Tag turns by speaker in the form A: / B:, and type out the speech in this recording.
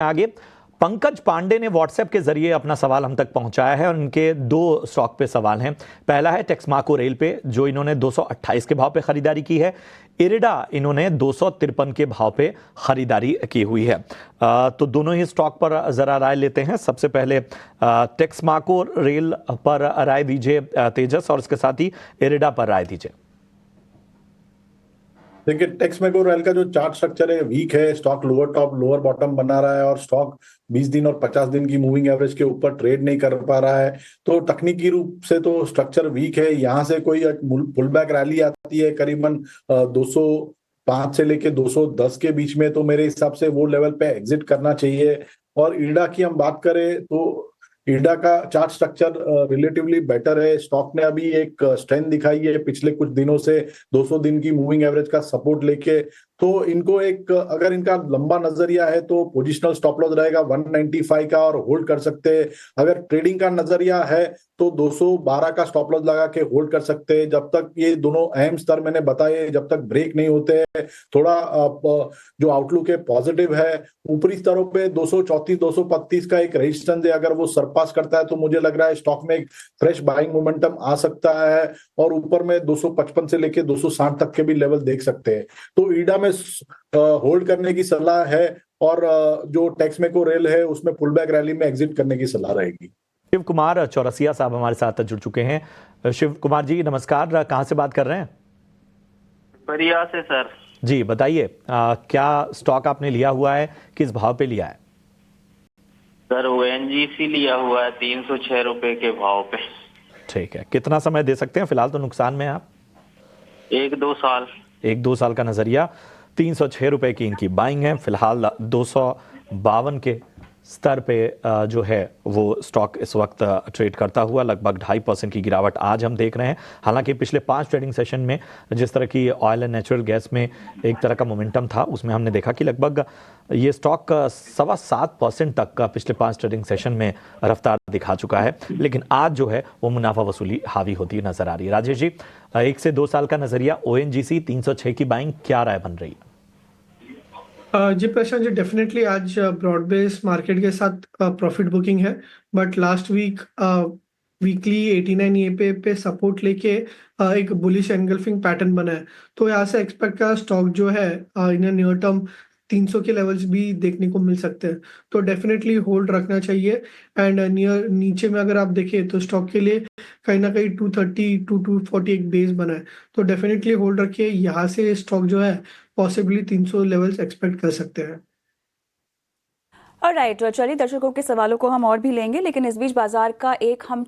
A: आगे पंकज पांडे ने व्हाट्सएप के जरिए अपना सवाल हम तक पहुंचाया है और उनके दो स्टॉक पे सवाल हैं। पहला है टेक्समाको रेल पे, जो इन्होंने 228 के भाव पे खरीदारी की है। इरिडा इन्होंने 253 के भाव पे खरीदारी की हुई है। तो दोनों ही स्टॉक पर जरा राय लेते हैं। सबसे पहले टेक्समाको रेल पर राय दीजिए तेजस, और इसके साथ ही इरिडा पर राय दीजिए।
B: देखिए, टेक्समेको रेल का जो चार्ट स्ट्रक्चर है वीक है। Stock lower top lower bottom बना रहा है और स्टॉक 20 दिन और 50 दिन की मूविंग एवरेज के ऊपर ट्रेड नहीं कर पा रहा है। तो तकनीकी रूप से तो स्ट्रक्चर वीक है। यहाँ से कोई पुल बैक रैली आती है करीबन 205 से लेके 210 के बीच में, तो मेरे हिसाब से वो लेवल पे एग्जिट करना चाहिए। और ईडा की हम बात करें तो ईडा का चार्ट स्ट्रक्चर रिलेटिवली बेटर है। स्टॉक ने अभी एक स्ट्रेंथ दिखाई है पिछले कुछ दिनों से 200 दिन की मूविंग एवरेज का सपोर्ट लेके। तो इनको एक, अगर इनका लंबा नजरिया है तो पोजिशनल स्टॉप लॉस रहेगा 195 का और होल्ड कर सकते हैं। अगर ट्रेडिंग का नजरिया है तो 212 का स्टॉप लॉस लगा के होल्ड कर सकते हैं जब तक ये दोनों अहम स्तर मैंने बताए जब तक ब्रेक नहीं होते हैं। थोड़ा जो आउटलुक है पॉजिटिव है। ऊपरी स्तरों पे 234 235 का एक रेजिस्टेंस है, अगर वो सरपास करता है तो मुझे लग रहा है स्टॉक में एक फ्रेश बाइंग मोमेंटम आ सकता है और ऊपर में 255 से लेके 260 तक के भी लेवल देख सकते हैं। तो ईडा में होल्ड करने की सलाह है और जो टेक्समेको रेल है उसमें पुल बैक रैली में एग्जिट करने की सलाह रहेगी।
A: शिव कुमार चौरसिया साहब हमारे साथ जुड़ चुके हैं। शिव कुमार जी नमस्कार, कहां से बात कर रहे हैं?
C: बढ़िया से सर।
A: जी बताइए, क्या स्टॉक आपने लिया हुआ है, किस भाव पे लिया है?
C: सर ओएनजीसी लिया हुआ है 306 रुपए के भाव पे।
A: ठीक है, कितना समय दे सकते हैं? फिलहाल तो नुकसान में आप।
C: 1-2 साल।
A: 1-2 साल का नजरिया। 306 रुपए की इनकी बाइंग है। फिलहाल 252 के स्तर पे जो है वो स्टॉक इस वक्त ट्रेड करता हुआ लगभग 2.5% की गिरावट आज हम देख रहे हैं। हालांकि पिछले 5 ट्रेडिंग सेशन में जिस तरह की ऑयल एंड नेचुरल गैस में एक तरह का मोमेंटम था, उसमें हमने देखा कि लगभग ये स्टॉक 7.25% तक का पिछले 5 ट्रेडिंग सेशन में रफ्तार दिखा चुका है। लेकिन आज जो है वो मुनाफा वसूली हावी होती नजर आ रही है। राजेश जी, 1 से 2 साल का नजरिया, ओएनजीसी 306 की बाइंग, क्या राय बन रही है?
D: जी प्रशांत जी, डेफिनेटली आज ब्रॉड बेस मार्केट के साथ प्रॉफिट बुकिंग है। बट लास्ट वीक वीकली 89 ए पे सपोर्ट लेके एक बुलिश एंगल्फिंग पैटर्न बना है। तो यहाँ से एक्सपेक्ट का स्टॉक जो है इन नियर टर्म 300 के लेवल्स भी देखने को मिल सकते हैं। तो डेफिनेटली होल्ड रखना चाहिए। एंड नियर नीचे में अगर आप देखें तो स्टॉक के लिए कहीं ना कहीं 230 टू 240 एक बेस बना है। तो डेफिनेटली होल्ड रखिए। यहाँ से स्टॉक जो है पॉसिबली 300 लेवल्स एक्सपेक्ट कर सकते हैं।
E: ऑलराइट, चलिए दर्शकों के सवालों को हम और भी लेंगे, लेकिन इस बीच बाजार का एक हम